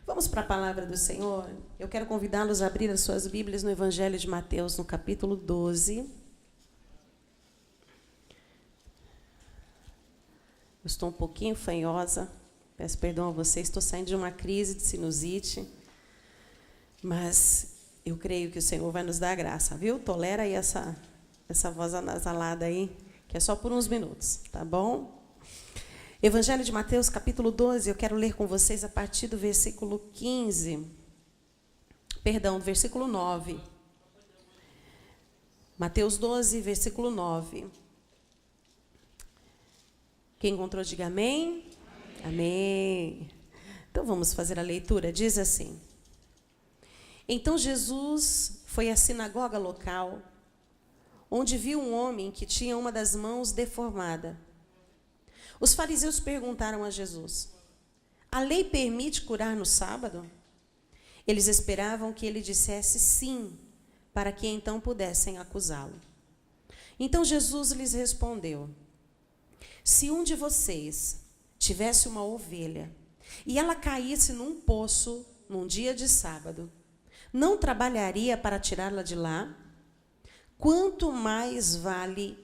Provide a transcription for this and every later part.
Vamos para a palavra do Senhor? Eu quero convidá-los a abrir as suas Bíblias no Evangelho de Mateus, no capítulo 12. Eu estou um pouquinho fanhosa, peço perdão a vocês, estou saindo de uma crise de sinusite, mas eu creio que o Senhor vai nos dar a graça, viu? Tolera aí essa voz anasalada aí, que é só por uns minutos, tá bom? Evangelho de Mateus, capítulo 12, eu quero ler com vocês a partir do versículo 9. Mateus 12, versículo 9. Quem encontrou, diga amém. Amém. Então vamos fazer a leitura. Diz assim: Então Jesus foi à sinagoga local, onde viu um homem que tinha uma das mãos deformada. Os fariseus perguntaram a Jesus: a lei permite curar no sábado? Eles esperavam que ele dissesse sim, para que então pudessem acusá-lo. Então Jesus lhes respondeu: se um de vocês tivesse uma ovelha e ela caísse num poço num dia de sábado, não trabalharia para tirá-la de lá? Quanto mais vale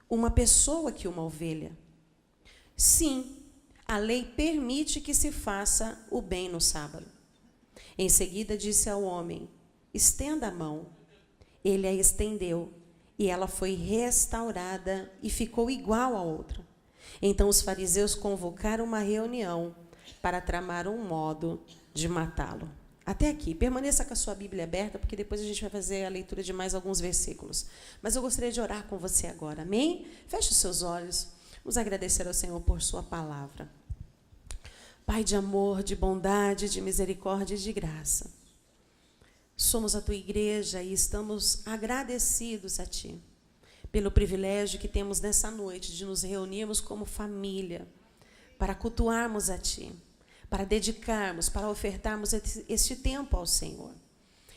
uma pessoa que uma ovelha? Sim, a lei permite que se faça o bem no sábado. Em seguida disse ao homem: estenda a mão. Ele a estendeu, e ela foi restaurada e ficou igual à outra. Então os fariseus convocaram uma reunião para tramar um modo de matá-lo. Até aqui, permaneça com a sua Bíblia aberta, porque depois a gente vai fazer a leitura de mais alguns versículos. Mas eu gostaria de orar com você agora, amém? Feche os seus olhos. Vamos agradecer ao Senhor por sua palavra. Pai de amor, de bondade, de misericórdia e de graça, somos a tua igreja e estamos agradecidos a ti pelo privilégio que temos nessa noite de nos reunirmos como família para cultuarmos a ti, para dedicarmos, para ofertarmos este tempo ao Senhor.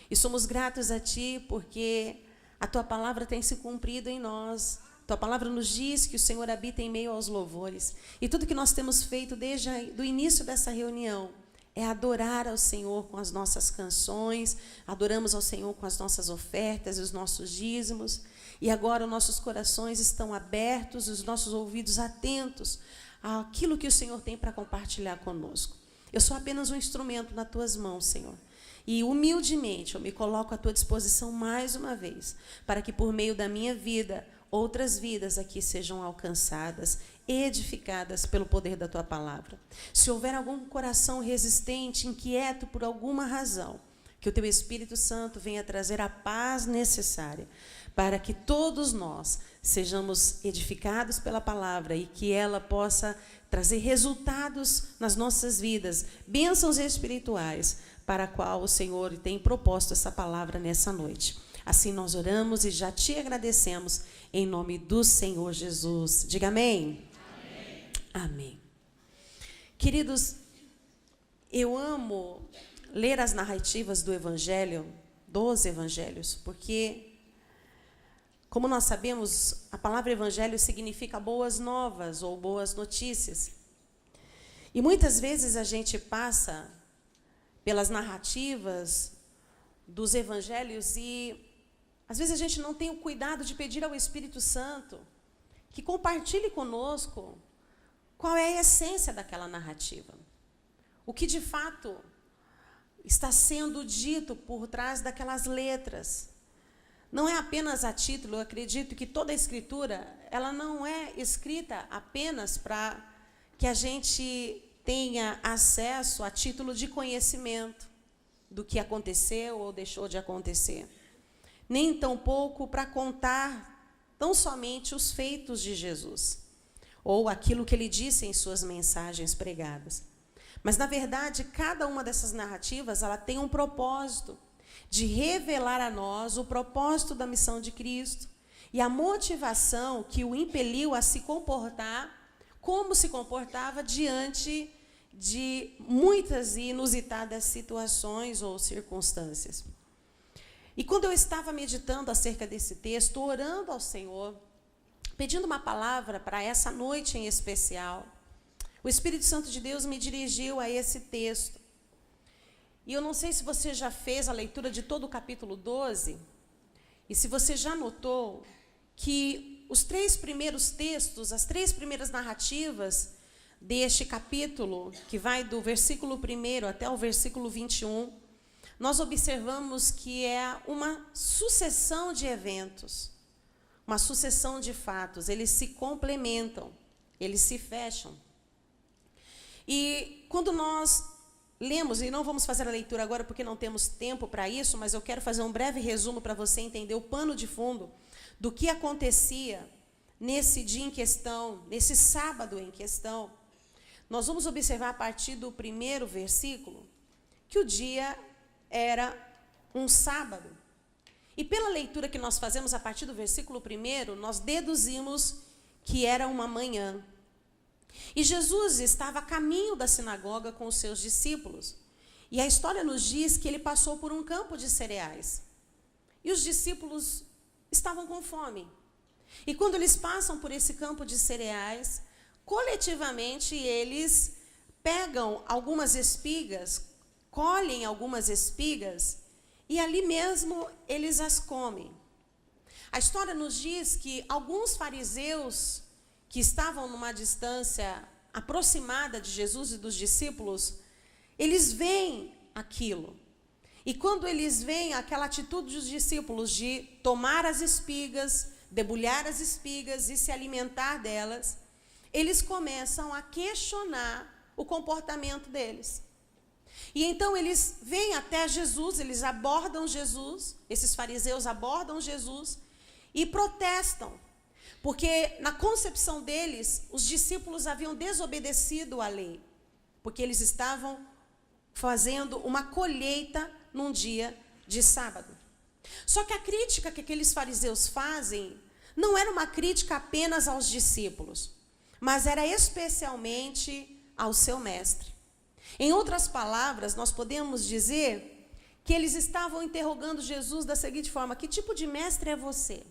E somos gratos a ti porque a tua palavra tem se cumprido em nós. Tua palavra nos diz que o Senhor habita em meio aos louvores. E tudo que nós temos feito desde o início dessa reunião é adorar ao Senhor com as nossas canções, adoramos ao Senhor com as nossas ofertas e os nossos dízimos. E agora os nossos corações estão abertos, os nossos ouvidos atentos àquilo que o Senhor tem para compartilhar conosco. Eu sou apenas um instrumento nas tuas mãos, Senhor. E humildemente eu me coloco à tua disposição mais uma vez, para que por meio da minha vida, outras vidas aqui sejam alcançadas, edificadas pelo poder da tua palavra. Se houver algum coração resistente, inquieto por alguma razão, que o teu Espírito Santo venha trazer a paz necessária para que todos nós sejamos edificados pela palavra e que ela possa trazer resultados nas nossas vidas, bênçãos espirituais, para a qual o Senhor tem proposto essa palavra nessa noite. Assim nós oramos e já te agradecemos em nome do Senhor Jesus. Diga amém. Amém. Amém. Queridos, eu amo ler as narrativas do Evangelho, dos Evangelhos, porque, como nós sabemos, a palavra Evangelho significa boas novas ou boas notícias. E muitas vezes a gente passa pelas narrativas dos Evangelhos e às vezes a gente não tem o cuidado de pedir ao Espírito Santo que compartilhe conosco qual é a essência daquela narrativa. O que de fato está sendo dito por trás daquelas letras. Não é apenas a título, eu acredito que toda a Escritura, ela não é escrita apenas para que a gente tenha acesso a título de conhecimento do que aconteceu ou deixou de acontecer. Nem tampouco para contar tão somente os feitos de Jesus, ou aquilo que ele disse em suas mensagens pregadas. Mas, na verdade, cada uma dessas narrativas, ela tem um propósito de revelar a nós o propósito da missão de Cristo e a motivação que o impeliu a se comportar como se comportava diante de muitas e inusitadas situações ou circunstâncias. E quando eu estava meditando acerca desse texto, orando ao Senhor, pedindo uma palavra para essa noite em especial, o Espírito Santo de Deus me dirigiu a esse texto. E eu não sei se você já fez a leitura de todo o capítulo 12, e se você já notou que os 3 primeiros textos, as 3 primeiras narrativas deste capítulo, que vai do versículo 1 até o versículo 21, nós observamos que é uma sucessão de eventos, uma sucessão de fatos, eles se complementam, eles se fecham. E quando nós lemos, e não vamos fazer a leitura agora porque não temos tempo para isso, mas eu quero fazer um breve resumo para você entender o pano de fundo do que acontecia nesse dia em questão, nesse sábado em questão. Nós vamos observar a partir do 1º versículo que o dia era um sábado. E pela leitura que nós fazemos a partir do versículo 1, nós deduzimos que era uma manhã. E Jesus estava a caminho da sinagoga com os seus discípulos. E a história nos diz que ele passou por um campo de cereais. E os discípulos estavam com fome. E quando eles passam por esse campo de cereais, coletivamente eles pegam algumas espigas, colhem algumas espigas e ali mesmo eles as comem. A história nos diz que alguns fariseus que estavam numa distância aproximada de Jesus e dos discípulos, eles veem aquilo. E quando eles veem aquela atitude dos discípulos de tomar as espigas, debulhar as espigas e se alimentar delas, eles começam a questionar o comportamento deles. E então eles vêm até Jesus, eles abordam Jesus, esses fariseus abordam Jesus e protestam, porque na concepção deles, os discípulos haviam desobedecido à lei, porque eles estavam fazendo uma colheita num dia de sábado. Só que a crítica que aqueles fariseus fazem não era uma crítica apenas aos discípulos, mas era especialmente ao seu mestre. Em outras palavras, nós podemos dizer que eles estavam interrogando Jesus da seguinte forma: que tipo de mestre é você?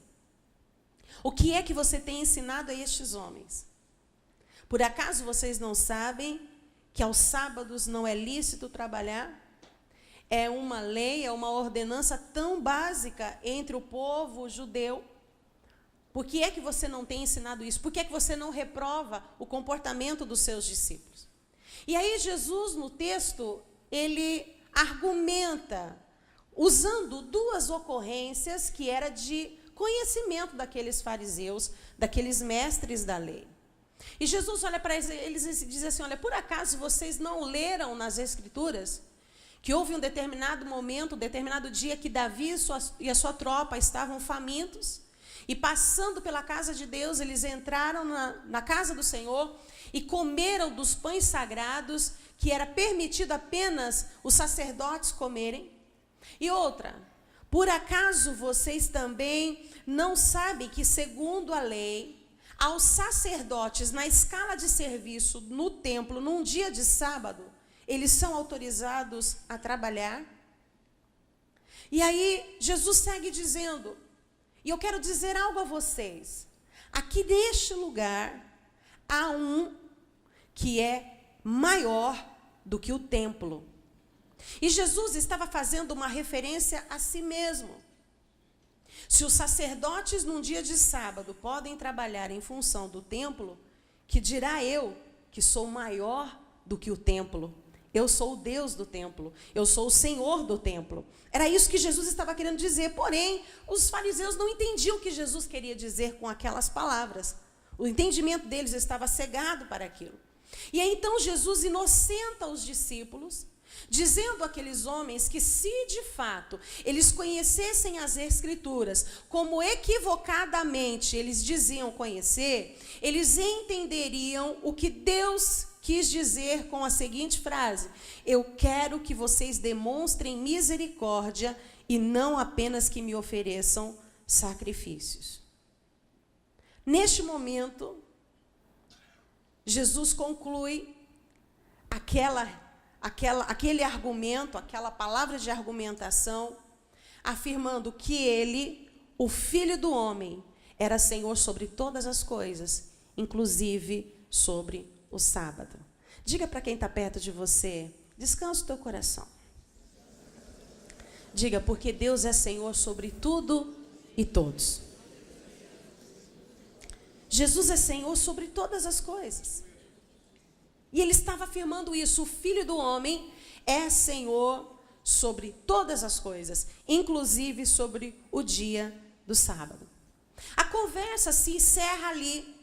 O que é que você tem ensinado a estes homens? Por acaso vocês não sabem que aos sábados não é lícito trabalhar? É uma lei, é uma ordenança tão básica entre o povo judeu. Por que é que você não tem ensinado isso? Por que é que você não reprova o comportamento dos seus discípulos? E aí Jesus, no texto, ele argumenta, usando 2 ocorrências que era de conhecimento daqueles fariseus, daqueles mestres da lei. E Jesus olha para eles e diz assim: olha, por acaso vocês não leram nas Escrituras que houve um determinado momento, um determinado dia que Davi e a sua tropa estavam famintos, e passando pela casa de Deus, eles entraram na casa do Senhor e comeram dos pães sagrados, que era permitido apenas os sacerdotes comerem? E outra, por acaso vocês também não sabem que, segundo a lei, aos sacerdotes, na escala de serviço no templo, num dia de sábado, eles são autorizados a trabalhar? E aí Jesus segue dizendo, e eu quero dizer algo a vocês: aqui neste lugar há um que é maior do que o templo. E Jesus estava fazendo uma referência a si mesmo. Se os sacerdotes num dia de sábado podem trabalhar em função do templo, que dirá eu, que sou maior do que o templo? Eu sou o Deus do templo, eu sou o Senhor do templo. Era isso que Jesus estava querendo dizer, porém, os fariseus não entendiam o que Jesus queria dizer com aquelas palavras. O entendimento deles estava cegado para aquilo. E aí então Jesus inocenta os discípulos, dizendo àqueles homens que, se de fato eles conhecessem as Escrituras como equivocadamente eles diziam conhecer, eles entenderiam o que Deus quis dizer com a seguinte frase: eu quero que vocês demonstrem misericórdia e não apenas que me ofereçam sacrifícios. Neste momento, Jesus conclui aquele argumento, aquela palavra de argumentação, afirmando que ele, o Filho do Homem, era Senhor sobre todas as coisas, inclusive sobre o sábado. Diga para quem está perto de você: descansa o teu coração. Diga, porque Deus é Senhor sobre tudo e todos. Jesus é Senhor sobre todas as coisas. E ele estava afirmando isso. O Filho do Homem é Senhor sobre todas as coisas, inclusive sobre o dia do sábado. A conversa se encerra ali.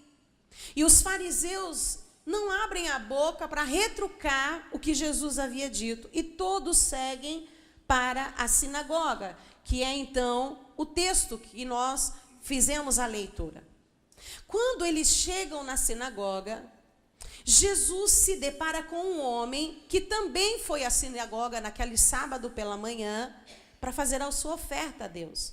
E os fariseus não abrem a boca para retrucar o que Jesus havia dito. E todos seguem para a sinagoga, que é então o texto que nós fizemos a leitura. Quando eles chegam na sinagoga, Jesus se depara com um homem que também foi à sinagoga naquele sábado pela manhã para fazer a sua oferta a Deus.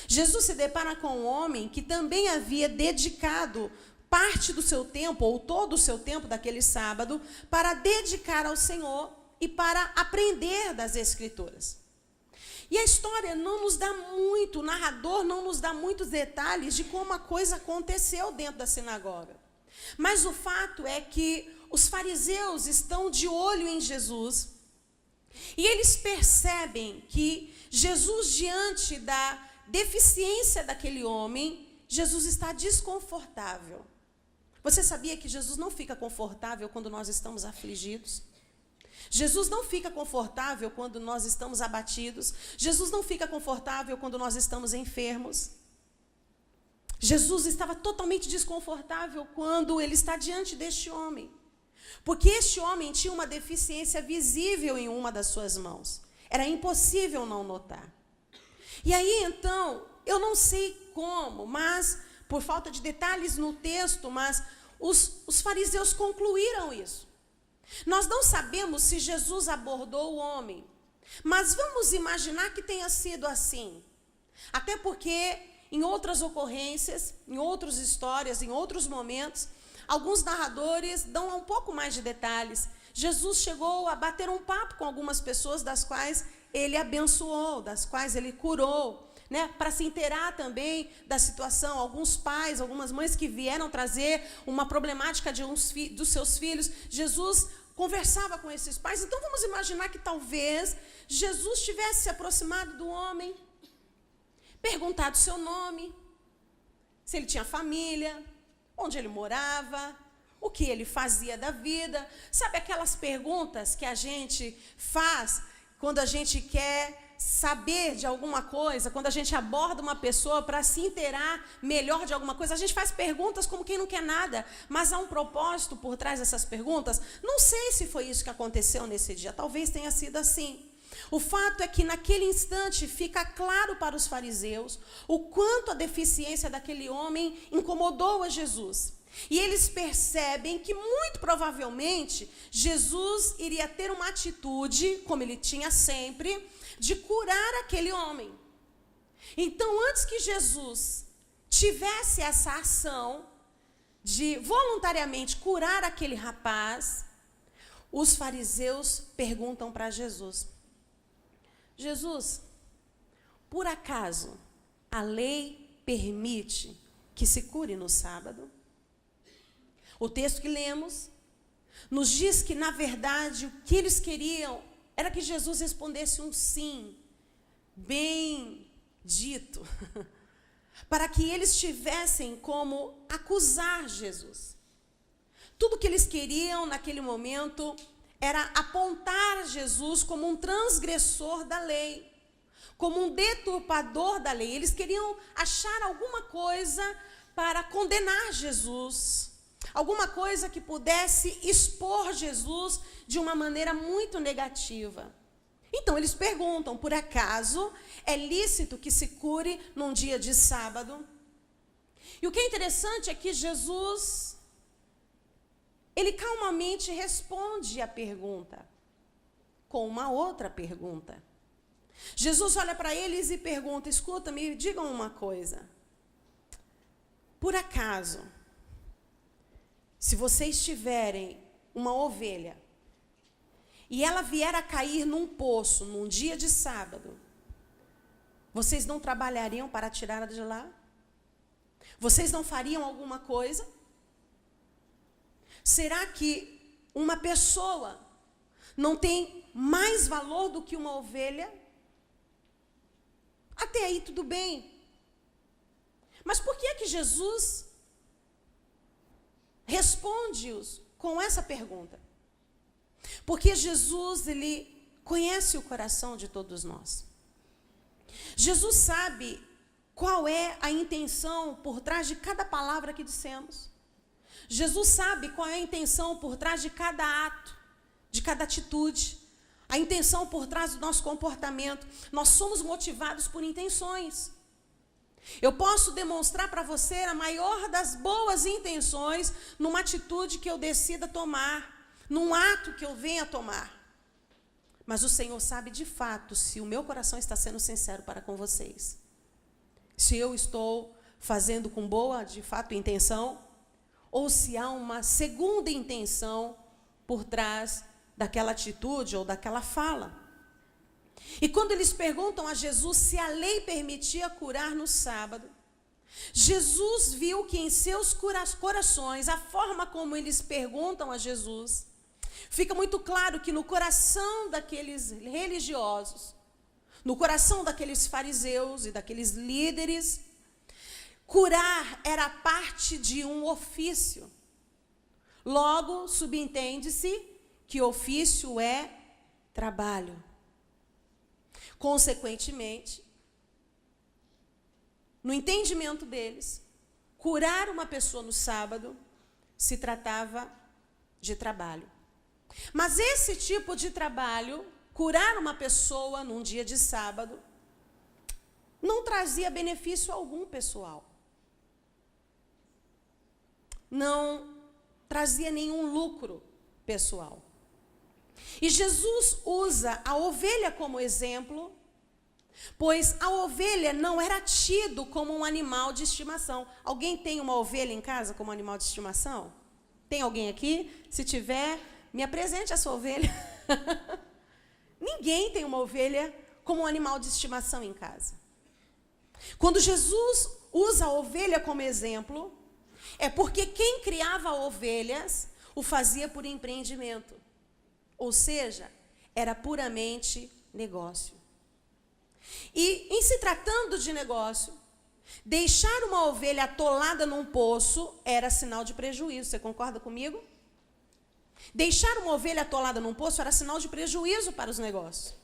Jesus se depara com um homem que também havia dedicado parte do seu tempo, ou todo o seu tempo daquele sábado, para dedicar ao Senhor e para aprender das Escrituras. E a história não nos dá muito, o narrador não nos dá muitos detalhes de como a coisa aconteceu dentro da sinagoga. Mas o fato é que os fariseus estão de olho em Jesus e eles percebem que Jesus, diante da deficiência daquele homem, Jesus está desconfortável. Você sabia que Jesus não fica confortável quando nós estamos afligidos? Jesus não fica confortável quando nós estamos abatidos. Jesus não fica confortável quando nós estamos enfermos. Jesus estava totalmente desconfortável quando ele está diante deste homem. Porque este homem tinha uma deficiência visível em uma das suas mãos. Era impossível não notar. E aí, então, eu não sei como, mas, por falta de detalhes no texto, mas os fariseus concluíram isso. Nós não sabemos se Jesus abordou o homem, mas vamos imaginar que tenha sido assim. Até porque, em outras ocorrências, em outras histórias, em outros momentos, alguns narradores dão um pouco mais de detalhes. Jesus chegou a bater um papo com algumas pessoas, das quais ele abençoou, das quais ele curou, né? Para se inteirar também da situação. Alguns pais, algumas mães que vieram trazer uma problemática dos seus filhos, Jesus conversava com esses pais. Então vamos imaginar que talvez Jesus tivesse se aproximado do homem, perguntado seu nome, se ele tinha família, onde ele morava, o que ele fazia da vida. Sabe aquelas perguntas que a gente faz quando a gente quer saber de alguma coisa, quando a gente aborda uma pessoa para se inteirar melhor de alguma coisa? A gente faz perguntas como quem não quer nada, mas há um propósito por trás dessas perguntas. Não sei se foi isso que aconteceu nesse dia, talvez tenha sido assim. O fato é que naquele instante fica claro para os fariseus o quanto a deficiência daquele homem incomodou a Jesus. E eles percebem que muito provavelmente Jesus iria ter uma atitude, como ele tinha sempre, de curar aquele homem. Então, antes que Jesus tivesse essa ação de voluntariamente curar aquele rapaz, os fariseus perguntam para Jesus: Jesus, por acaso a lei permite que se cure no sábado? O texto que lemos nos diz que, na verdade, o que eles queriam era que Jesus respondesse um sim, bem dito, para que eles tivessem como acusar Jesus. Tudo que eles queriam naquele momento era apontar Jesus como um transgressor da lei, como um deturpador da lei. Eles queriam achar alguma coisa para condenar Jesus, alguma coisa que pudesse expor Jesus de uma maneira muito negativa. Então eles perguntam: por acaso é lícito que se cure num dia de sábado? E o que é interessante é que Jesus, ele calmamente responde a pergunta com uma outra pergunta. Jesus olha para eles e pergunta: escuta, me digam uma coisa. Por acaso, se vocês tiverem uma ovelha e ela vier a cair num poço num dia de sábado, vocês não trabalhariam para tirá-la de lá? Vocês não fariam alguma coisa? Será que uma pessoa não tem mais valor do que uma ovelha? Até aí tudo bem. Mas por que é que Jesus responde-os com essa pergunta? Porque Jesus, ele conhece o coração de todos nós. Jesus sabe qual é a intenção por trás de cada palavra que dissemos. Jesus sabe qual é a intenção por trás de cada ato, de cada atitude, a intenção por trás do nosso comportamento. Nós somos motivados por intenções. Eu posso demonstrar para você a maior das boas intenções numa atitude que eu decida tomar, num ato que eu venha tomar. Mas o Senhor sabe de fato se o meu coração está sendo sincero para com vocês. Se eu estou fazendo com boa, de fato, intenção, ou se há uma segunda intenção por trás daquela atitude ou daquela fala. E quando eles perguntam a Jesus se a lei permitia curar no sábado, Jesus viu que em seus corações, a forma como eles perguntam a Jesus, fica muito claro que no coração daqueles religiosos, no coração daqueles fariseus e daqueles líderes, curar era parte de um ofício. Logo, subentende-se que ofício é trabalho. Consequentemente, no entendimento deles, curar uma pessoa no sábado se tratava de trabalho. Mas esse tipo de trabalho, curar uma pessoa num dia de sábado, não trazia benefício algum pessoal. Não trazia nenhum lucro pessoal. E Jesus usa a ovelha como exemplo, pois a ovelha não era tido como um animal de estimação. Alguém tem uma ovelha em casa como animal de estimação? Tem alguém aqui? Se tiver, me apresente a sua ovelha. Ninguém tem uma ovelha como um animal de estimação em casa. Quando Jesus usa a ovelha como exemplo, é porque quem criava ovelhas o fazia por empreendimento. Ou seja, era puramente negócio. E em se tratando de negócio, deixar uma ovelha atolada num poço era sinal de prejuízo. Você concorda comigo? Deixar uma ovelha atolada num poço era sinal de prejuízo para os negócios.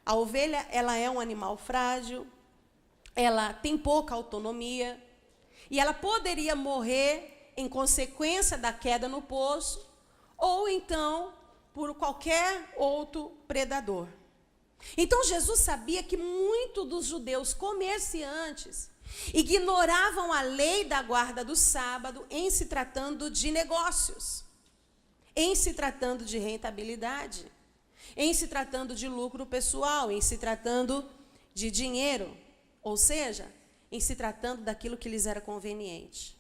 A ovelha, ela é um animal frágil, ela tem pouca autonomia, e ela poderia morrer em consequência da queda no poço, ou então por qualquer outro predador. Então Jesus sabia que muitos dos judeus comerciantes ignoravam a lei da guarda do sábado em se tratando de negócios, em se tratando de rentabilidade, em se tratando de lucro pessoal, em se tratando de dinheiro, ou seja, em se tratando daquilo que lhes era conveniente.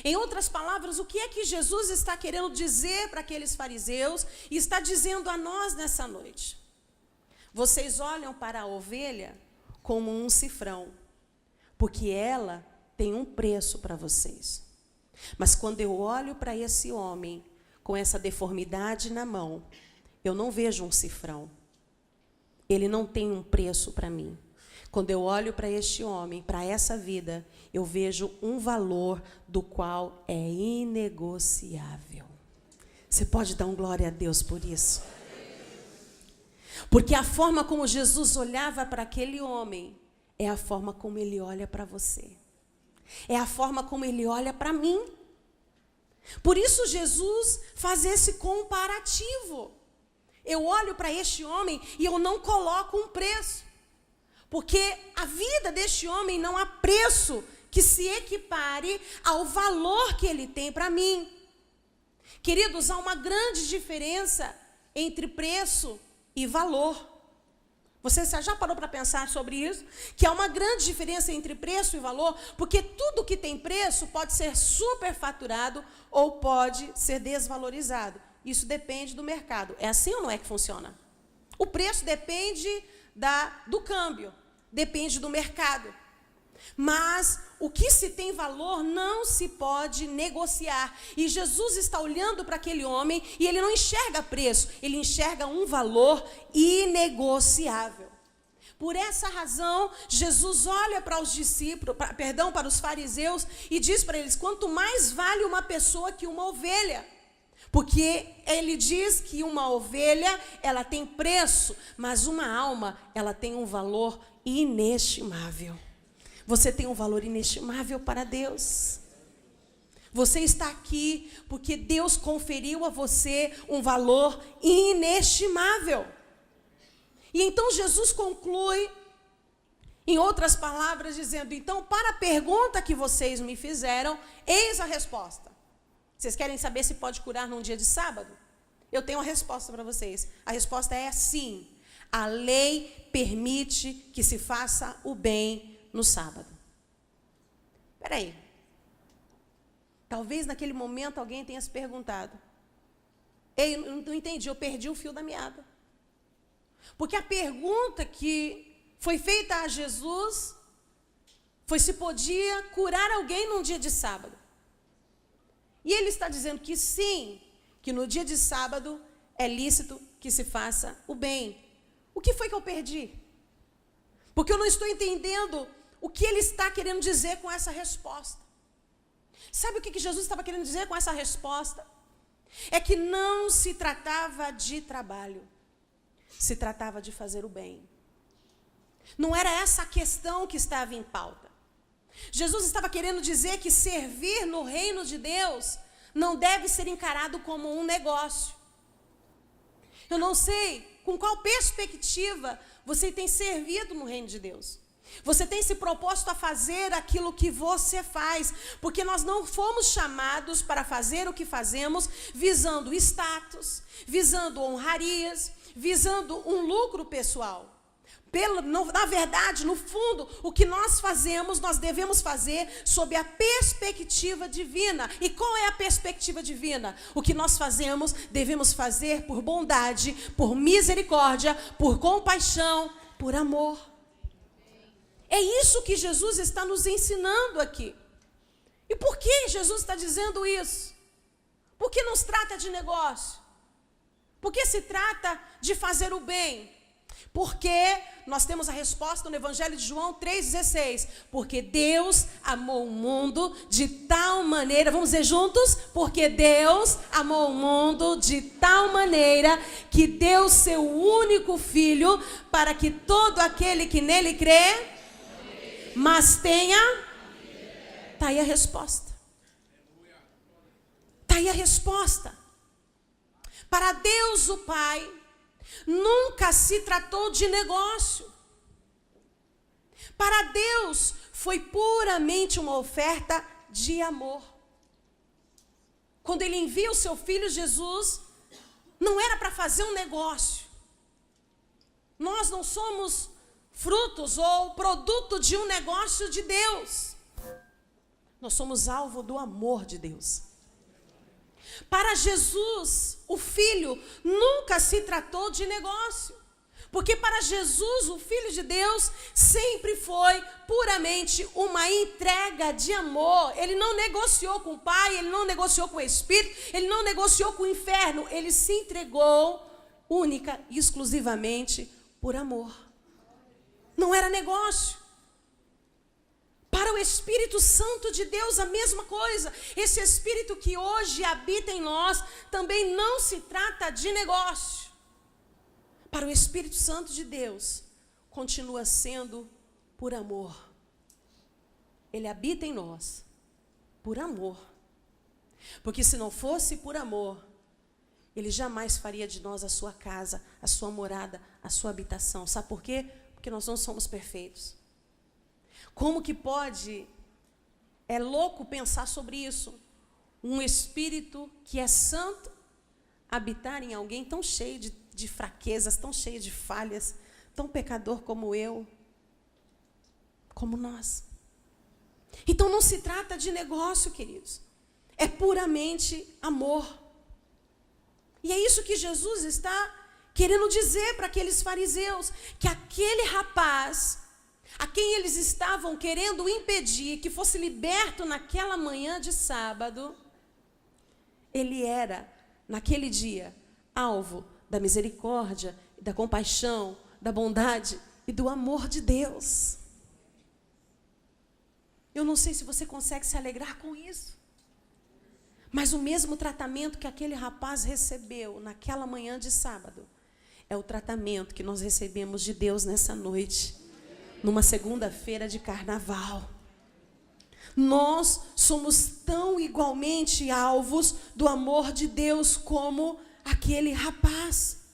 Em outras palavras, o que é que Jesus está querendo dizer para aqueles fariseus e está dizendo a nós nessa noite? Vocês olham para a ovelha como um cifrão, porque ela tem um preço para vocês. Mas quando eu olho para esse homem com essa deformidade na mão, eu não vejo um cifrão. Ele não tem um preço para mim. Quando eu olho para este homem, para essa vida, eu vejo um valor do qual é inegociável. Você pode dar um glória a Deus por isso? Porque a forma como Jesus olhava para aquele homem é a forma como ele olha para você. É a forma como ele olha para mim. Por isso Jesus faz esse comparativo. Eu olho para este homem e eu não coloco um preço. Porque a vida deste homem não há preço que se equipare ao valor que ele tem para mim. Queridos, há uma grande diferença entre preço e valor. Você já parou para pensar sobre isso? Que há uma grande diferença entre preço e valor, porque tudo que tem preço pode ser superfaturado ou pode ser desvalorizado. Isso depende do mercado. É assim ou não é que funciona? O preço depende do câmbio, depende do mercado. Mas o que se tem valor não se pode negociar. E Jesus está olhando para aquele homem e ele não enxerga preço, ele enxerga um valor inegociável. Por essa razão, Jesus olha para os discípulos, para os fariseus, e diz para eles: quanto mais vale uma pessoa que uma ovelha. Porque ele diz que uma ovelha, ela tem preço, mas uma alma, ela tem um valor inestimável. Você tem um valor inestimável para Deus. Você está aqui porque Deus conferiu a você um valor inestimável. E então Jesus conclui, em outras palavras, dizendo: então, para a pergunta que vocês me fizeram, eis a resposta. Vocês querem saber se pode curar num dia de sábado? Eu tenho uma resposta para vocês. A resposta é sim. A lei permite que se faça o bem no sábado. Espera aí. Talvez naquele momento alguém tenha se perguntado: ei, eu não entendi, eu perdi o fio da meada. Porque a pergunta que foi feita a Jesus foi se podia curar alguém num dia de sábado. E ele está dizendo que sim, que no dia de sábado é lícito que se faça o bem. O que foi que eu perdi? Porque eu não estou entendendo o que ele está querendo dizer com essa resposta. Sabe o que Jesus estava querendo dizer com essa resposta? É que não se tratava de trabalho, se tratava de fazer o bem. Não era essa a questão que estava em pauta. Jesus estava querendo dizer que servir no reino de Deus não deve ser encarado como um negócio. Eu não sei com qual perspectiva você tem servido no reino de Deus. Você tem se proposto a fazer aquilo que você faz, porque nós não fomos chamados para fazer o que fazemos visando status, visando honrarias, visando um lucro pessoal. Na verdade, no fundo, o que nós fazemos, nós devemos fazer sob a perspectiva divina. E qual é a perspectiva divina? O que nós fazemos, devemos fazer por bondade, por misericórdia, por compaixão, por amor. É isso que Jesus está nos ensinando aqui. E por que Jesus está dizendo isso? Por que não se trata de negócio? Por que se trata de fazer o bem? Porque nós temos a resposta no Evangelho de João 3,16. Porque Deus amou o mundo de tal maneira, vamos dizer juntos? Porque Deus amou o mundo de tal maneira que deu seu único Filho para que todo aquele que nele crê, mas tenha... Está aí a resposta. Está aí a resposta. Para Deus o Pai, nunca se tratou de negócio. Para Deus foi puramente uma oferta de amor. Quando Ele envia o seu Filho Jesus, não era para fazer um negócio. Nós não somos frutos ou produto de um negócio de Deus. Nós somos alvo do amor de Deus. Para Jesus, o Filho, nunca se tratou de negócio. Porque para Jesus, o Filho de Deus, sempre foi puramente uma entrega de amor. Ele não negociou com o Pai, ele não negociou com o Espírito, ele não negociou com o inferno. Ele se entregou única e exclusivamente por amor. Não era negócio. Para o Espírito Santo de Deus, a mesma coisa. Esse Espírito que hoje habita em nós, também não se trata de negócio. Para o Espírito Santo de Deus, continua sendo por amor. Ele habita em nós, por amor. Porque se não fosse por amor, Ele jamais faria de nós a sua casa, a sua morada, a sua habitação. Sabe por quê? Porque nós não somos perfeitos. Como que pode, é louco pensar sobre isso, um espírito que é santo habitar em alguém tão cheio de fraquezas, tão cheio de falhas, tão pecador como eu, como nós. Então não se trata de negócio, queridos, é puramente amor. E é isso que Jesus está querendo dizer para aqueles fariseus, que aquele rapaz a quem eles estavam querendo impedir que fosse liberto naquela manhã de sábado, ele era, naquele dia, alvo da misericórdia, da compaixão, da bondade e do amor de Deus. Eu não sei se você consegue se alegrar com isso, mas o mesmo tratamento que aquele rapaz recebeu naquela manhã de sábado é o tratamento que nós recebemos de Deus nessa noite, numa segunda-feira de carnaval. Nós somos tão igualmente alvos do amor de Deus como aquele rapaz.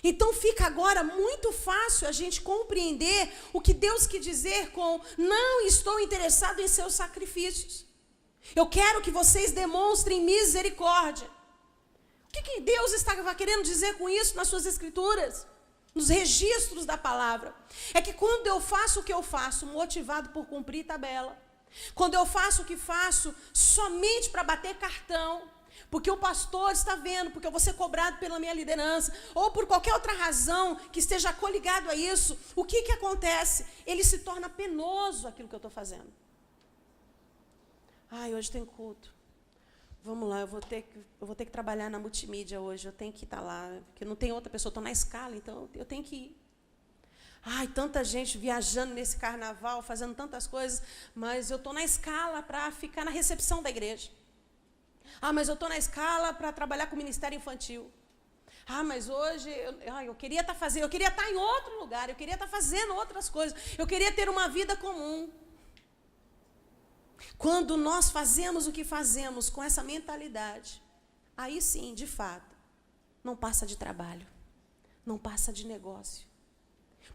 Então fica agora muito fácil a gente compreender o que Deus quis dizer com não estou interessado em seus sacrifícios. Eu quero que vocês demonstrem misericórdia. O que Deus estava querendo dizer com isso nas suas escrituras? Nos registros da palavra. É que quando eu faço o que eu faço, motivado por cumprir tabela, quando eu faço o que faço somente para bater cartão, porque o pastor está vendo, porque eu vou ser cobrado pela minha liderança, ou por qualquer outra razão que esteja coligado a isso, o que acontece? Ele se torna penoso aquilo que eu estou fazendo. Ai, hoje tem culto. Vamos lá, eu vou ter que trabalhar na multimídia hoje, eu tenho que estar lá, porque não tem outra pessoa, estou na escala, então eu tenho que ir. Ai, tanta gente viajando nesse carnaval, fazendo tantas coisas, mas eu estou na escala para ficar na recepção da igreja. Ah, mas eu estou na escala para trabalhar com o ministério infantil. Ah, mas hoje eu queria estar em outro lugar, eu queria estar fazendo outras coisas, eu queria ter uma vida comum. Quando nós fazemos o que fazemos com essa mentalidade, aí sim, de fato, não passa de trabalho, não passa de negócio.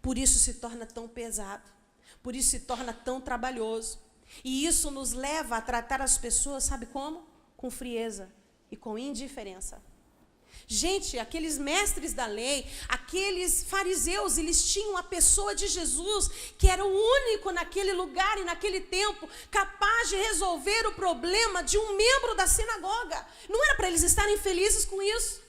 Por isso se torna tão pesado, por isso se torna tão trabalhoso. E isso nos leva a tratar as pessoas, sabe como? Com frieza e com indiferença. Gente, aqueles mestres da lei, aqueles fariseus, eles tinham a pessoa de Jesus, que era o único naquele lugar e naquele tempo, capaz de resolver o problema de um membro da sinagoga. Não era para eles estarem felizes com isso.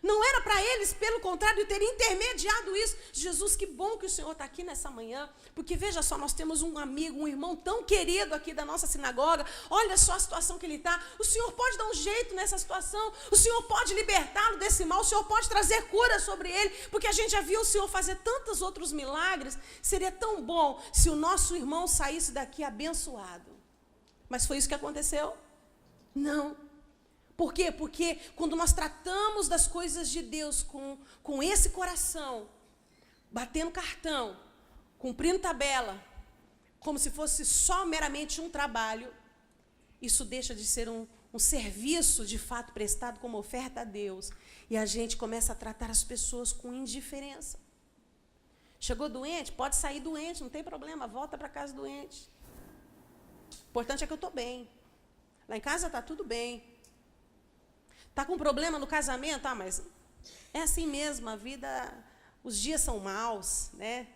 Não era para eles, pelo contrário, ter intermediado isso. Jesus, que bom que o Senhor está aqui nessa manhã, porque veja só, nós temos um amigo, um irmão tão querido aqui da nossa sinagoga, olha só a situação que ele está, o Senhor pode dar um jeito nessa situação, o Senhor pode libertá-lo desse mal, o Senhor pode trazer cura sobre ele, porque a gente já viu o Senhor fazer tantos outros milagres, seria tão bom se o nosso irmão saísse daqui abençoado. Mas foi isso que aconteceu? Não. Por quê? Porque quando nós tratamos das coisas de Deus com esse coração, batendo cartão, cumprindo tabela, como se fosse só meramente um trabalho, isso deixa de ser um serviço de fato prestado como oferta a Deus. E a gente começa a tratar as pessoas com indiferença. Chegou doente? Pode sair doente, não tem problema, volta para casa doente. O importante é que eu estou bem. Lá em casa está tudo bem. Está com problema no casamento? Ah, mas é assim mesmo, a vida, os dias são maus, né?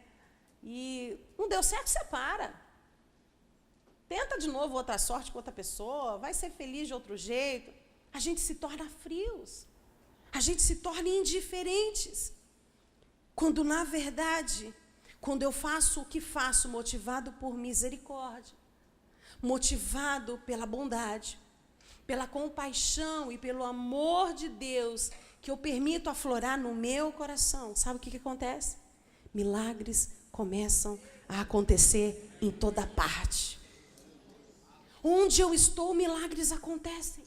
E não deu certo, separa. Tenta de novo outra sorte com outra pessoa, vai ser feliz de outro jeito. A gente se torna frios, a gente se torna indiferentes. Quando, na verdade, quando eu faço o que faço motivado por misericórdia, motivado pela bondade, pela compaixão e pelo amor de Deus, que eu permito aflorar no meu coração, sabe o que acontece? Milagres começam a acontecer em toda parte. Onde eu estou, milagres acontecem.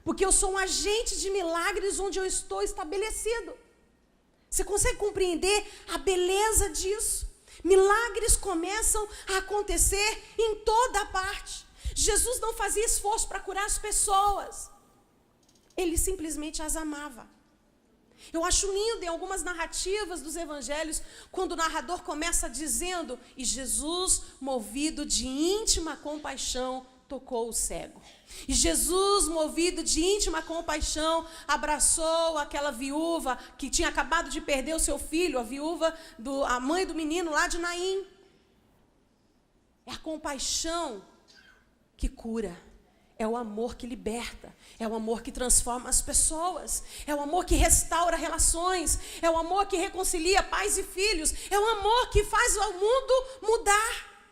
Porque eu sou um agente de milagres onde eu estou estabelecido. Você consegue compreender a beleza disso? Milagres começam a acontecer em toda parte. Jesus não fazia esforço para curar as pessoas. Ele simplesmente as amava. Eu acho lindo em algumas narrativas dos evangelhos, quando o narrador começa dizendo, e Jesus, movido de íntima compaixão, tocou o cego. E Jesus, movido de íntima compaixão, abraçou aquela viúva que tinha acabado de perder o seu filho, a mãe do menino lá de Naim. É a compaixão que cura, é o amor que liberta, é o amor que transforma as pessoas, é o amor que restaura relações, é o amor que reconcilia pais e filhos, é o amor que faz o mundo mudar,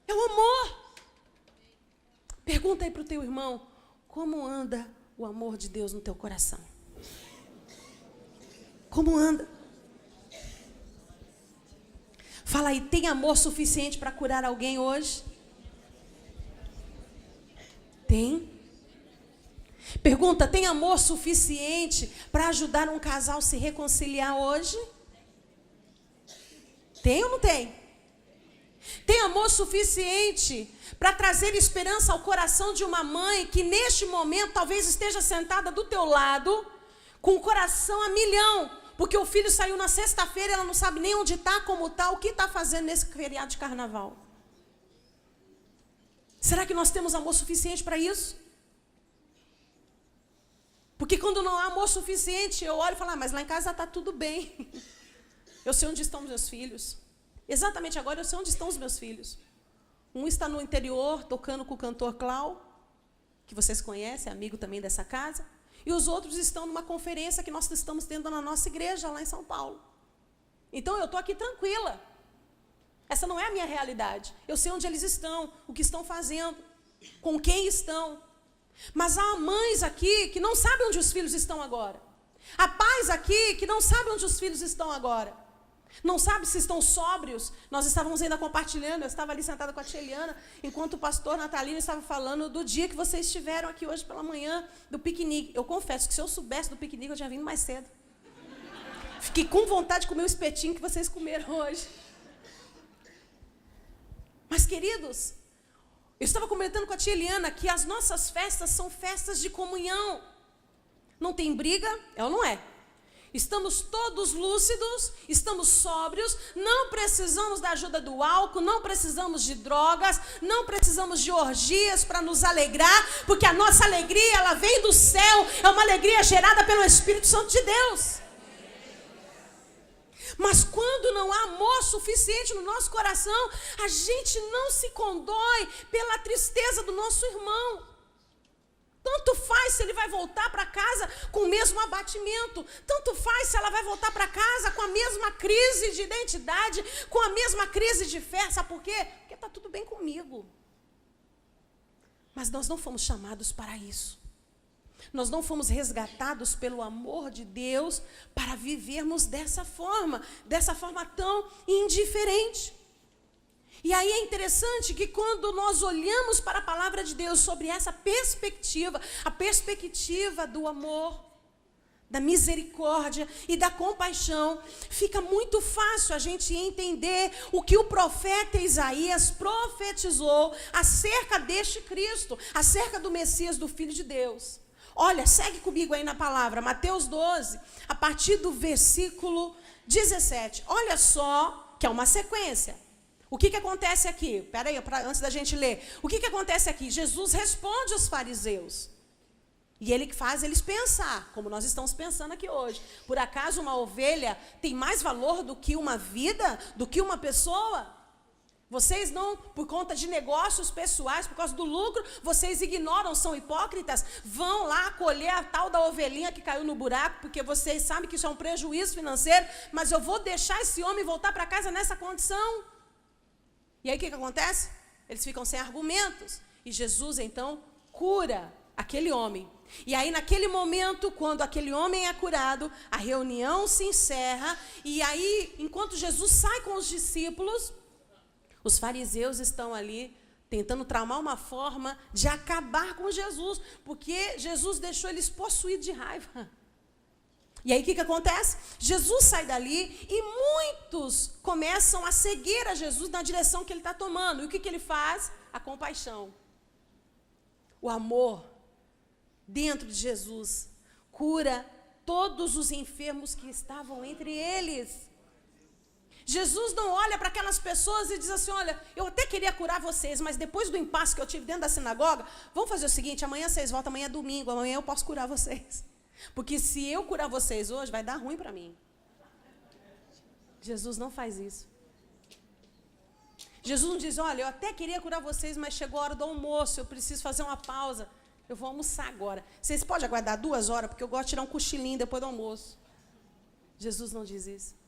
é o amor. Pergunta aí para o teu irmão, como anda o amor de Deus no teu coração? Como anda? Fala aí, tem amor suficiente para curar alguém hoje? Tem? Pergunta, tem amor suficiente para ajudar um casal a se reconciliar hoje? Tem ou não tem? Tem amor suficiente para trazer esperança ao coração de uma mãe que neste momento talvez esteja sentada do teu lado com o coração a milhão, porque o filho saiu na sexta-feira, ela não sabe nem onde está, como está, o que está fazendo nesse feriado de carnaval. Será que nós temos amor suficiente para isso? Porque quando não há amor suficiente, eu olho e falo, mas lá em casa está tudo bem. Eu sei onde estão meus filhos. Exatamente agora eu sei onde estão os meus filhos. Um está no interior, tocando com o cantor Clau, que vocês conhecem, amigo também dessa casa. E os outros estão numa conferência que nós estamos tendo na nossa igreja, lá em São Paulo. Então eu estou aqui tranquila. Essa não é a minha realidade. Eu sei onde eles estão, o que estão fazendo, com quem estão. Mas há mães aqui que não sabem onde os filhos estão agora. Há pais aqui que não sabem onde os filhos estão agora. Não sabe se estão sóbrios. Nós estávamos ainda compartilhando, eu estava ali sentada com a tia Eliana, enquanto o pastor Natalino estava falando do dia que vocês estiveram aqui hoje pela manhã, do piquenique. Eu confesso que se eu soubesse do piquenique, eu tinha vindo mais cedo. Fiquei com vontade de comer o espetinho que vocês comeram hoje. Mas, queridos, eu estava comentando com a tia Eliana que as nossas festas são festas de comunhão. Não tem briga, é ou não é? Estamos todos lúcidos, estamos sóbrios, não precisamos da ajuda do álcool, não precisamos de drogas, não precisamos de orgias para nos alegrar, porque a nossa alegria, ela vem do céu, é uma alegria gerada pelo Espírito Santo de Deus. Mas quando não há amor suficiente no nosso coração, a gente não se condói pela tristeza do nosso irmão. Tanto faz se ele vai voltar para casa com o mesmo abatimento. Tanto faz se ela vai voltar para casa com a mesma crise de identidade, com a mesma crise de fé. Sabe por quê? Porque está tudo bem comigo. Mas nós não fomos chamados para isso. Nós não fomos resgatados pelo amor de Deus para vivermos dessa forma tão indiferente. E aí é interessante que quando nós olhamos para a palavra de Deus sobre essa perspectiva, a perspectiva do amor, da misericórdia e da compaixão, fica muito fácil a gente entender o que o profeta Isaías profetizou acerca deste Cristo, acerca do Messias, do Filho de Deus. Olha, segue comigo aí na palavra, Mateus 12, a partir do versículo 17. Olha só que é uma sequência. O que acontece aqui? Espera aí, antes da gente ler. O que acontece aqui? Jesus responde aos fariseus. E ele faz eles pensar, como nós estamos pensando aqui hoje. Por acaso uma ovelha tem mais valor do que uma vida, do que uma pessoa? Vocês não, por conta de negócios pessoais, por causa do lucro, vocês ignoram, são hipócritas, vão lá colher a tal da ovelhinha que caiu no buraco, porque vocês sabem que isso é um prejuízo financeiro, mas eu vou deixar esse homem voltar para casa nessa condição. E aí o que acontece? Eles ficam sem argumentos. E Jesus, então, cura aquele homem. E aí, naquele momento, quando aquele homem é curado, a reunião se encerra. E aí, enquanto Jesus sai com os discípulos, os fariseus estão ali tentando tramar uma forma de acabar com Jesus, porque Jesus deixou eles possuídos de raiva. E aí o que acontece? Jesus sai dali e muitos começam a seguir a Jesus na direção que ele está tomando. E o que ele faz? A compaixão. O amor dentro de Jesus cura todos os enfermos que estavam entre eles. Jesus não olha para aquelas pessoas e diz assim, olha, eu até queria curar vocês, mas depois do impasse que eu tive dentro da sinagoga, vamos fazer o seguinte, amanhã vocês voltam, amanhã é domingo, amanhã eu posso curar vocês. Porque se eu curar vocês hoje, vai dar ruim para mim. Jesus não faz isso. Jesus não diz, olha, eu até queria curar vocês, mas chegou a hora do almoço, eu preciso fazer uma pausa. Eu vou almoçar agora. Vocês podem aguardar 2 horas, porque eu gosto de tirar um cochilinho depois do almoço. Jesus não diz isso.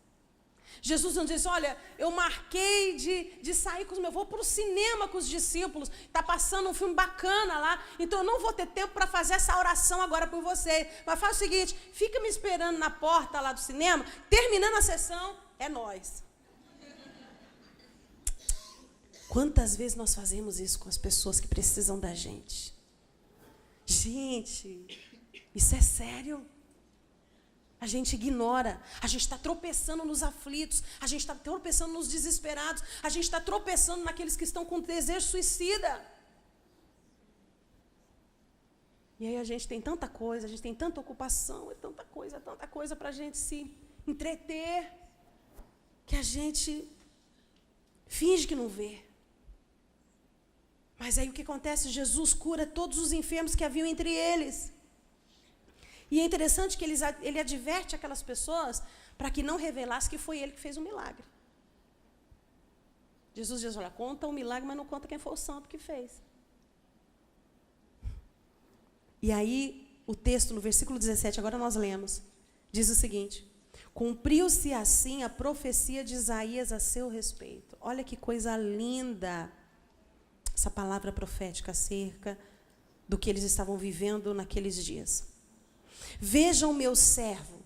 Jesus não diz, olha, eu marquei de sair com os meus, vou para o cinema com os discípulos, está passando um filme bacana lá, então eu não vou ter tempo para fazer essa oração agora por vocês. Mas faz o seguinte, fica me esperando na porta lá do cinema, terminando a sessão, é nós. Quantas vezes nós fazemos isso com as pessoas que precisam da gente? Gente, isso é sério. A gente ignora, a gente está tropeçando nos aflitos, a gente está tropeçando nos desesperados, a gente está tropeçando naqueles que estão com desejo suicida. E aí a gente tem tanta coisa, a gente tem tanta ocupação, tanta coisa para a gente se entreter, que a gente finge que não vê. Mas aí o que acontece? Jesus cura todos os enfermos que haviam entre eles. E é interessante que ele adverte aquelas pessoas para que não revelasse que foi ele que fez o milagre. Jesus diz, olha, conta o milagre, mas não conta quem foi o santo que fez. E aí, o texto, no versículo 17, agora nós lemos, diz o seguinte: cumpriu-se assim a profecia de Isaías a seu respeito. Olha que coisa linda essa palavra profética acerca do que eles estavam vivendo naqueles dias. Vejam o meu servo,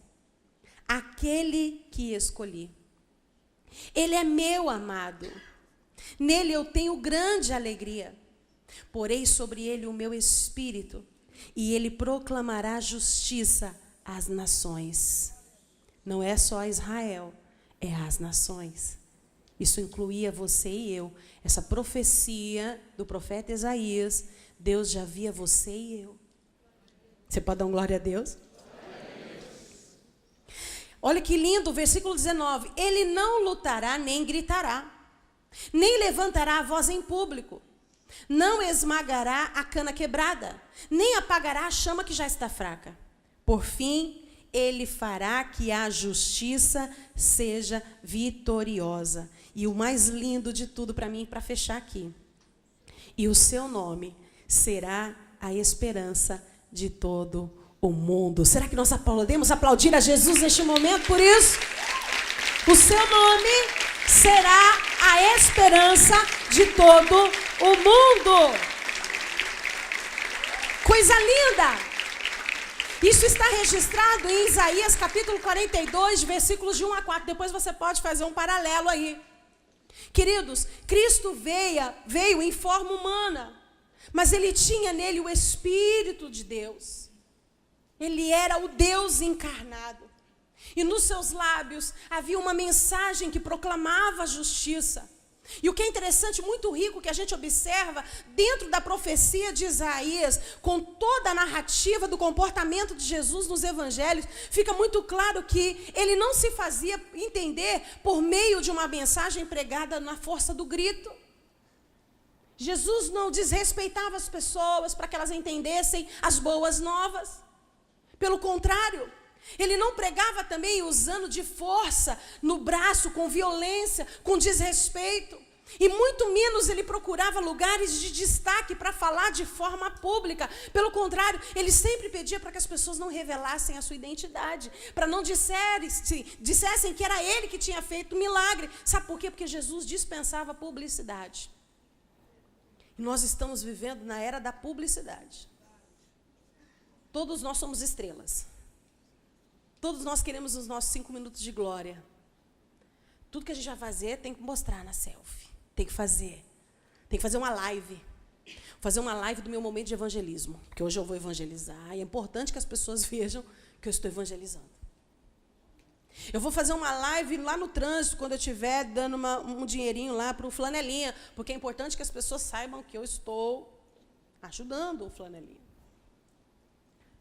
aquele que escolhi. Ele é meu amado. Nele eu tenho grande alegria. Porei sobre ele o meu espírito, e ele proclamará justiça às nações. Não é só a Israel, é às nações. Isso incluía você e eu. Essa profecia do profeta Isaías, Deus já via você e eu. Você pode dar um glória a Deus? Olha que lindo, versículo 19. Ele não lutará nem gritará, nem levantará a voz em público. Não esmagará a cana quebrada, nem apagará a chama que já está fraca. Por fim, ele fará que a justiça seja vitoriosa. E o mais lindo de tudo para mim, para fechar aqui. E o seu nome será a esperança de todo o mundo. Será que nós podemos aplaudir a Jesus neste momento por isso? O seu nome será a esperança de todo o mundo. Coisa linda! Isso está registrado em Isaías capítulo 42, versículos de 1 a 4. Depois você pode fazer um paralelo aí. Queridos, Cristo veio em forma humana, mas ele tinha nele o Espírito de Deus. Ele era o Deus encarnado. E nos seus lábios havia uma mensagem que proclamava a justiça. E o que é interessante, muito rico, que a gente observa dentro da profecia de Isaías, com toda a narrativa do comportamento de Jesus nos evangelhos, fica muito claro que ele não se fazia entender por meio de uma mensagem pregada na força do grito. Jesus não desrespeitava as pessoas para que elas entendessem as boas novas. Pelo contrário, ele não pregava também usando de força no braço, com violência, com desrespeito. E muito menos ele procurava lugares de destaque para falar de forma pública. Pelo contrário, ele sempre pedia para que as pessoas não revelassem a sua identidade, para não dissessem que era ele que tinha feito o milagre. Sabe por quê? Porque Jesus dispensava publicidade. E nós estamos vivendo na era da publicidade. Todos nós somos estrelas. Todos nós queremos os nossos 5 minutos de glória. Tudo que a gente vai fazer tem que mostrar na selfie. Tem que fazer uma live. Vou fazer uma live do meu momento de evangelismo. Porque hoje eu vou evangelizar. E é importante que as pessoas vejam que eu estou evangelizando. Eu vou fazer uma live lá no trânsito, quando eu estiver dando um dinheirinho lá para o flanelinha. Porque é importante que as pessoas saibam que eu estou ajudando o flanelinha.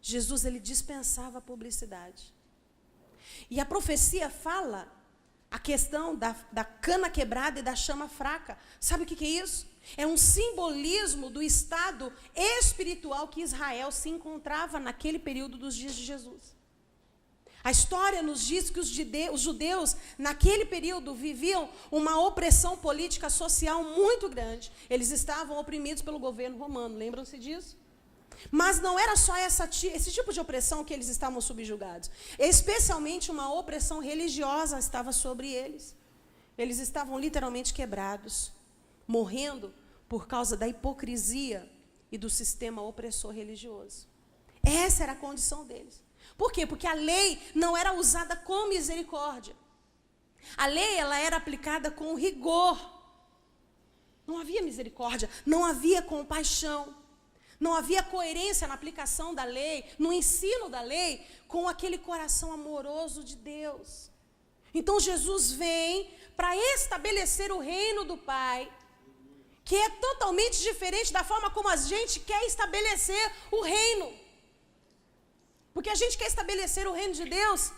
Jesus, ele dispensava a publicidade. E a profecia fala a questão da cana quebrada e da chama fraca. Sabe o que é isso? É um simbolismo do estado espiritual que Israel se encontrava naquele período dos dias de Jesus. A história nos diz que os judeus, naquele período, viviam uma opressão política social muito grande. Eles estavam oprimidos pelo governo romano, lembram-se disso? Mas não era só esse tipo de opressão que eles estavam subjugados. Especialmente uma opressão religiosa estava sobre eles. Eles estavam literalmente quebrados, morrendo por causa da hipocrisia e do sistema opressor religioso. Essa era a condição deles. Por quê? Porque a lei não era usada com misericórdia. A lei, ela era aplicada com rigor. Não havia misericórdia, não havia compaixão, não havia coerência na aplicação da lei, no ensino da lei, com aquele coração amoroso de Deus. Então Jesus vem para estabelecer o reino do Pai, que é totalmente diferente da forma como a gente quer estabelecer o reino. Porque a gente quer estabelecer o reino de Deus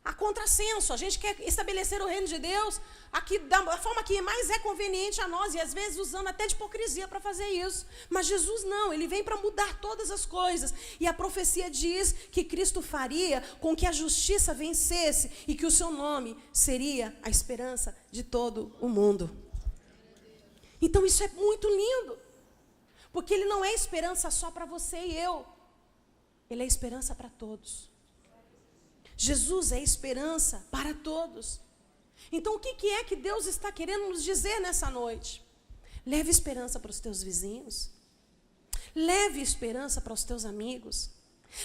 a contrassenso, a gente quer estabelecer o reino de Deus aqui da forma que mais é conveniente a nós, e às vezes usando até de hipocrisia para fazer isso. Mas Jesus não, ele vem para mudar todas as coisas, e a profecia diz que Cristo faria com que a justiça vencesse e que o seu nome seria a esperança de todo o mundo. Então isso é muito lindo, porque ele não é esperança só para você e eu, ele é esperança para todos. Jesus é esperança para todos. Então o que é que Deus está querendo nos dizer nessa noite? Leve esperança para os teus vizinhos. Leve esperança para os teus amigos.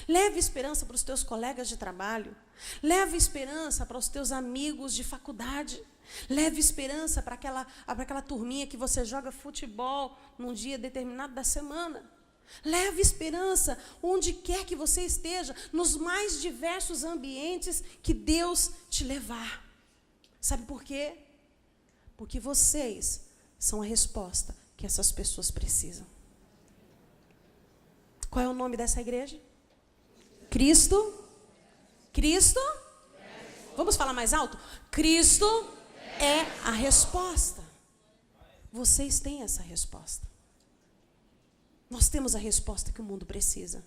Leve esperança para os teus colegas de trabalho. Leve esperança para os teus amigos de faculdade. Leve esperança para aquela turminha que você joga futebol num dia determinado da semana. Leve esperança onde quer que você esteja, nos mais diversos ambientes que Deus te levar. Sabe por quê? Porque vocês são a resposta que essas pessoas precisam. Qual é o nome dessa igreja? Cristo. Cristo? Vamos falar mais alto? Cristo é a resposta. Vocês têm essa resposta. Nós temos a resposta que o mundo precisa.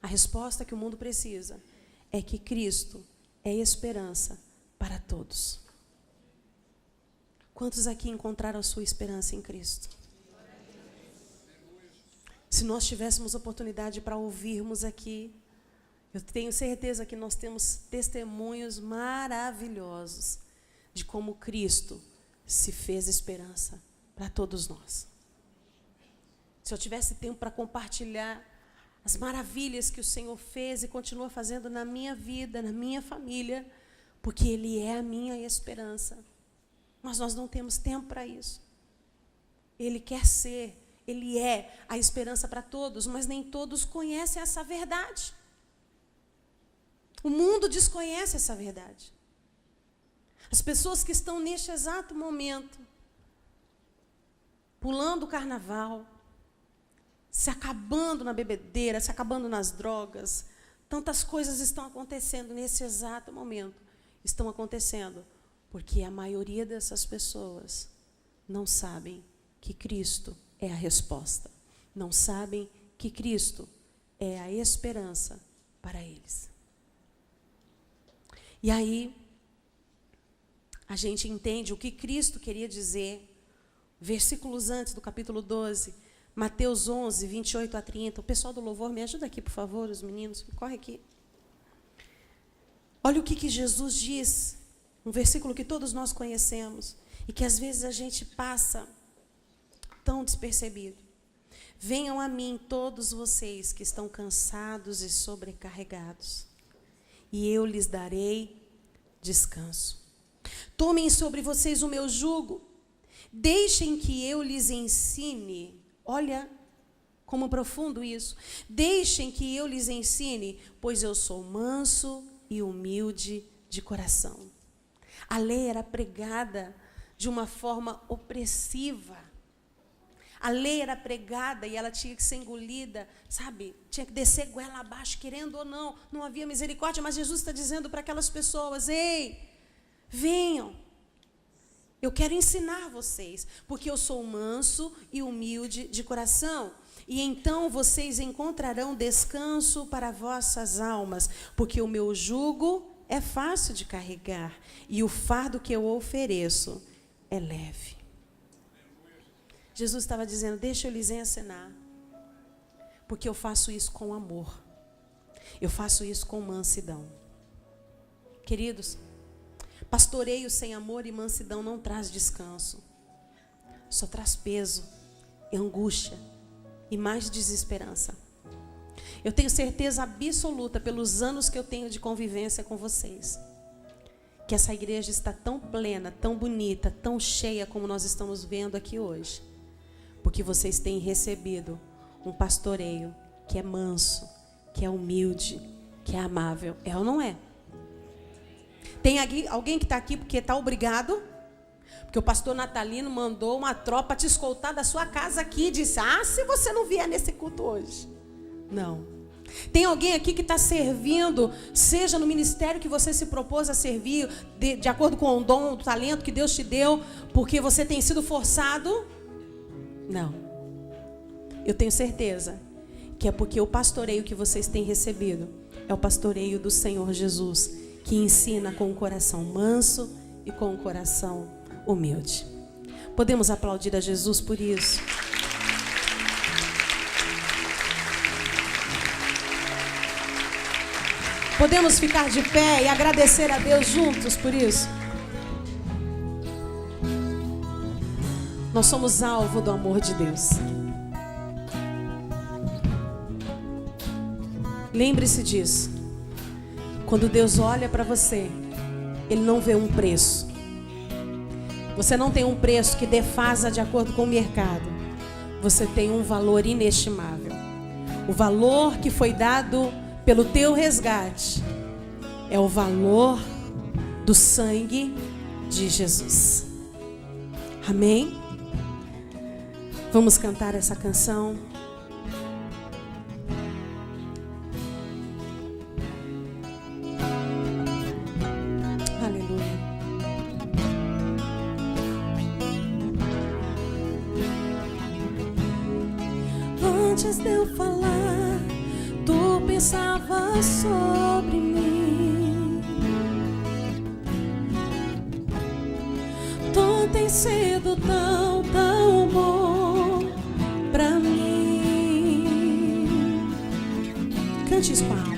A resposta que o mundo precisa é que Cristo é esperança para todos. Quantos aqui encontraram a sua esperança em Cristo? Se nós tivéssemos oportunidade para ouvirmos aqui, eu tenho certeza que nós temos testemunhos maravilhosos de como Cristo se fez esperança para todos nós. Se eu tivesse tempo para compartilhar as maravilhas que o Senhor fez e continua fazendo na minha vida, na minha família, porque Ele é a minha esperança. Mas nós não temos tempo para isso. Ele quer ser, Ele é a esperança para todos, mas nem todos conhecem essa verdade. O mundo desconhece essa verdade. As pessoas que estão neste exato momento, pulando o carnaval, se acabando na bebedeira, se acabando nas drogas. Tantas coisas estão acontecendo nesse exato momento. Estão acontecendo porque a maioria dessas pessoas não sabem que Cristo é a resposta. Não sabem que Cristo é a esperança para eles. E aí, a gente entende o que Cristo queria dizer. Versículos antes do capítulo 12, Mateus 11, 28 a 30. O pessoal do louvor, me ajuda aqui, por favor, os meninos. Corre aqui. Olha o que Jesus diz. Um versículo que todos nós conhecemos. E que às vezes a gente passa tão despercebido. Venham a mim todos vocês que estão cansados e sobrecarregados. E eu lhes darei descanso. Tomem sobre vocês o meu jugo. Deixem que eu lhes ensine. Olha como profundo isso. Deixem que eu lhes ensine, pois eu sou manso e humilde de coração. A lei era pregada de uma forma opressiva. A lei era pregada e ela tinha que ser engolida, sabe? Tinha que descer goela abaixo, querendo ou não. Não havia misericórdia, mas Jesus está dizendo para aquelas pessoas: ei, venham. Eu quero ensinar vocês, porque eu sou manso e humilde de coração. E então vocês encontrarão descanso para vossas almas, porque o meu jugo é fácil de carregar e o fardo que eu ofereço é leve. Jesus estava dizendo: deixa eu lhes ensinar, porque eu faço isso com amor. Eu faço isso com mansidão. Queridos, pastoreio sem amor e mansidão não traz descanso. Só traz peso, angústia e mais desesperança. Eu tenho certeza absoluta, pelos anos que eu tenho de convivência com vocês, que essa igreja está tão plena, tão bonita, tão cheia como nós estamos vendo aqui hoje. Porque vocês têm recebido um pastoreio que é manso, que é humilde, que é amável. É ou não é? Tem alguém que está aqui porque está obrigado? Porque o pastor Natalino mandou uma tropa te escoltar da sua casa aqui e disse: se você não vier nesse culto hoje. Não. Tem alguém aqui que está servindo, seja no ministério que você se propôs a servir, de acordo com o dom, o talento que Deus te deu, porque você tem sido forçado? Não. Eu tenho certeza que é porque o pastoreio que vocês têm recebido é o pastoreio do Senhor Jesus, que ensina com o coração manso e com o coração humilde. Podemos aplaudir a Jesus por isso? Podemos ficar de pé e agradecer a Deus juntos por isso? Nós somos alvo do amor de Deus. Lembre-se disso. Quando Deus olha para você, Ele não vê um preço. Você não tem um preço que defasa de acordo com o mercado. Você tem um valor inestimável. O valor que foi dado pelo teu resgate é o valor do sangue de Jesus. Amém? Vamos cantar essa canção. Aleluia. Antes de eu falar, tu pensavas sobre mim. Tu tens sido tão, tão bom pra mim. Cante isso com a alma.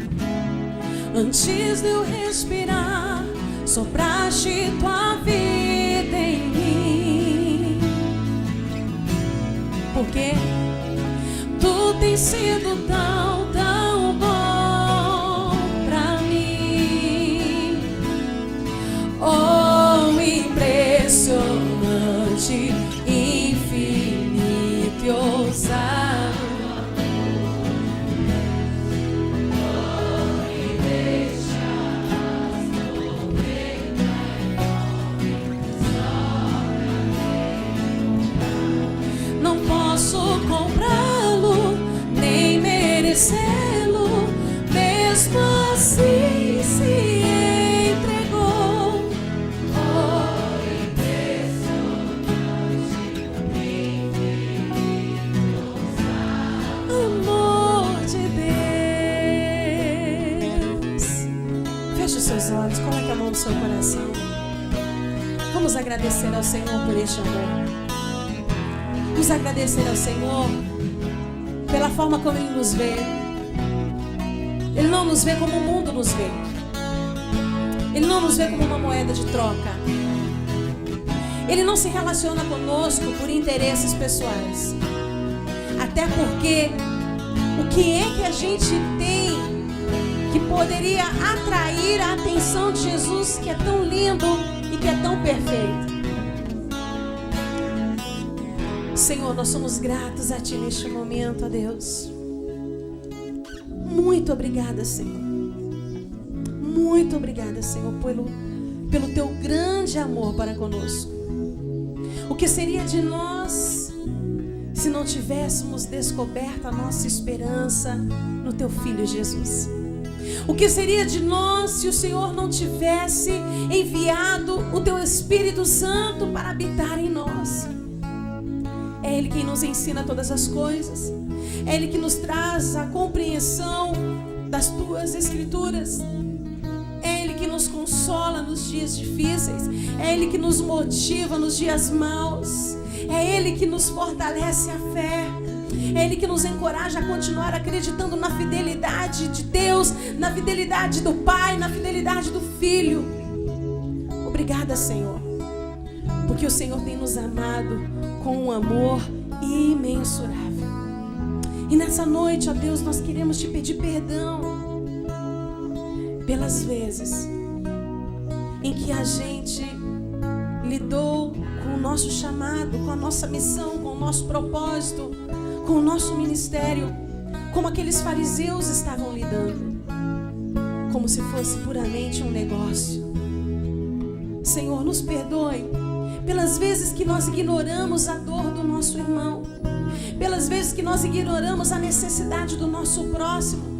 Antes de eu respirar, sopraste tua vida em mim. Porque tu tens sido tão, tão bom pra mim. Oh, impressionante, infinito e ousado. Não posso comprá-lo, nem merecê-lo, mesmo assim se entregou. Oh, impressionante, amor de Deus. Feche os seus olhos, coloque a mão no seu coração. Vamos agradecer ao Senhor por este amor. Vamos agradecer ao Senhor pela forma como Ele nos vê. Ele não nos vê como o mundo nos vê. Ele não nos vê como uma moeda de troca. Ele não se relaciona conosco por interesses pessoais. Até porque o que é que a gente tem que poderia atrair a atenção de Jesus, que é tão lindo e que é tão perfeito? Senhor, nós somos gratos a Ti neste momento, ó Deus. Muito obrigada, Senhor. Muito obrigada, Senhor, pelo Teu grande amor para conosco. O que seria de nós se não tivéssemos descoberto a nossa esperança no Teu Filho Jesus? O que seria de nós se o Senhor não tivesse enviado o Teu Espírito Santo para habitar em nós? É Ele quem nos ensina todas as coisas. É Ele que nos traz a compreensão das Tuas Escrituras. É Ele que nos consola nos dias difíceis. É Ele que nos motiva nos dias maus. É Ele que nos fortalece a fé. É Ele que nos encoraja a continuar acreditando na fidelidade de Deus, na fidelidade do Pai, na fidelidade do Filho. Obrigada, Senhor, porque o Senhor tem nos amado com um amor imensurável. E nessa noite, ó Deus, nós queremos Te pedir perdão pelas vezes em que a gente lidou com o nosso chamado, com a nossa missão, com o nosso propósito, com o nosso ministério, como aqueles fariseus estavam lidando, como se fosse puramente um negócio. Senhor, nos perdoe pelas vezes que nós ignoramos a dor do nosso irmão, pelas vezes que nós ignoramos a necessidade do nosso próximo.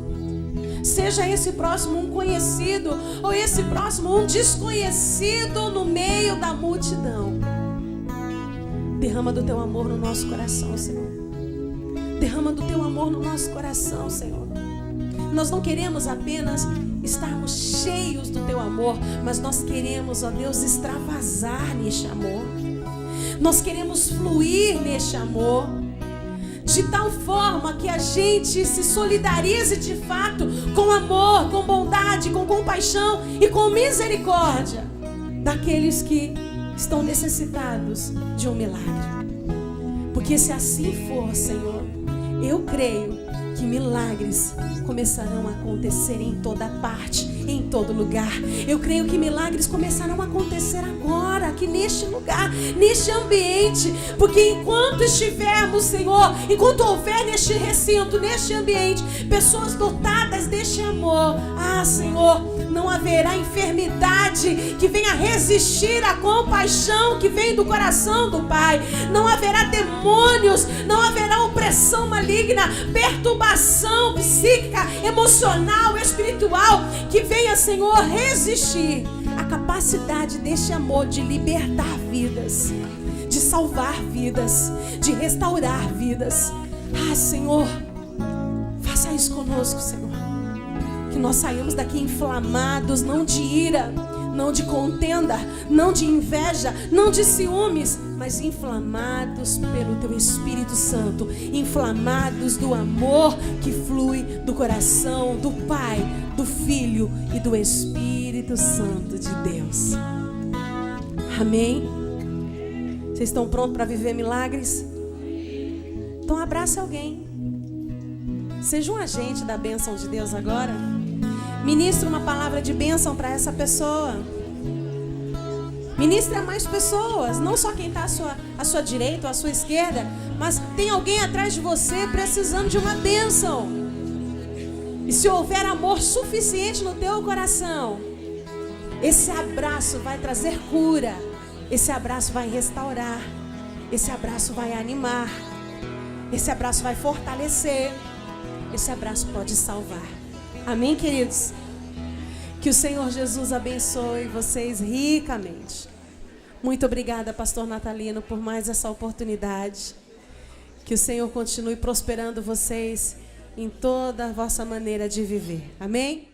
Seja esse próximo um conhecido ou esse próximo um desconhecido no meio da multidão. Derrama do teu amor no nosso coração, Senhor. Derrama do teu amor no nosso coração, Senhor. Nós não queremos apenas estarmos cheios do teu amor, mas nós queremos, ó Deus, extravasar neste amor. Nós queremos fluir neste amor, de tal forma que a gente se solidarize de fato com amor, com bondade, com compaixão e com misericórdia daqueles que estão necessitados de um milagre. Porque se assim for, Senhor, eu creio que milagres começarão a acontecer em toda parte, em todo lugar. Eu creio que milagres começarão a acontecer agora, aqui neste lugar, neste ambiente. Porque enquanto estivermos, Senhor, enquanto houver neste recinto, neste ambiente, pessoas dotadas deste amor, Senhor, não haverá enfermidade que venha resistir à compaixão que vem do coração do Pai. Não haverá demônios, não haverá opressão maligna, perturbação psíquica, emocional, espiritual, que venha, Senhor, resistir à capacidade deste amor de libertar vidas, de salvar vidas, de restaurar vidas. Senhor, faça isso conosco, Senhor. Que nós saímos daqui inflamados, não de ira, não de contenda, não de inveja, não de ciúmes, mas inflamados pelo Teu Espírito Santo, inflamados do amor que flui do coração do Pai, do Filho e do Espírito Santo de Deus. Amém? Vocês estão prontos para viver milagres? Então abraça alguém. Seja um agente da bênção de Deus agora. Ministre uma palavra de bênção para essa pessoa. Ministre a mais pessoas, não só quem está à sua direita ou à sua esquerda, mas tem alguém atrás de você precisando de uma bênção. E se houver amor suficiente no teu coração, esse abraço vai trazer cura, esse abraço vai restaurar, esse abraço vai animar, esse abraço vai fortalecer, esse abraço pode salvar. Amém, queridos? Que o Senhor Jesus abençoe vocês ricamente. Muito obrigada, pastor Natalino, por mais essa oportunidade. Que o Senhor continue prosperando vocês em toda a vossa maneira de viver. Amém?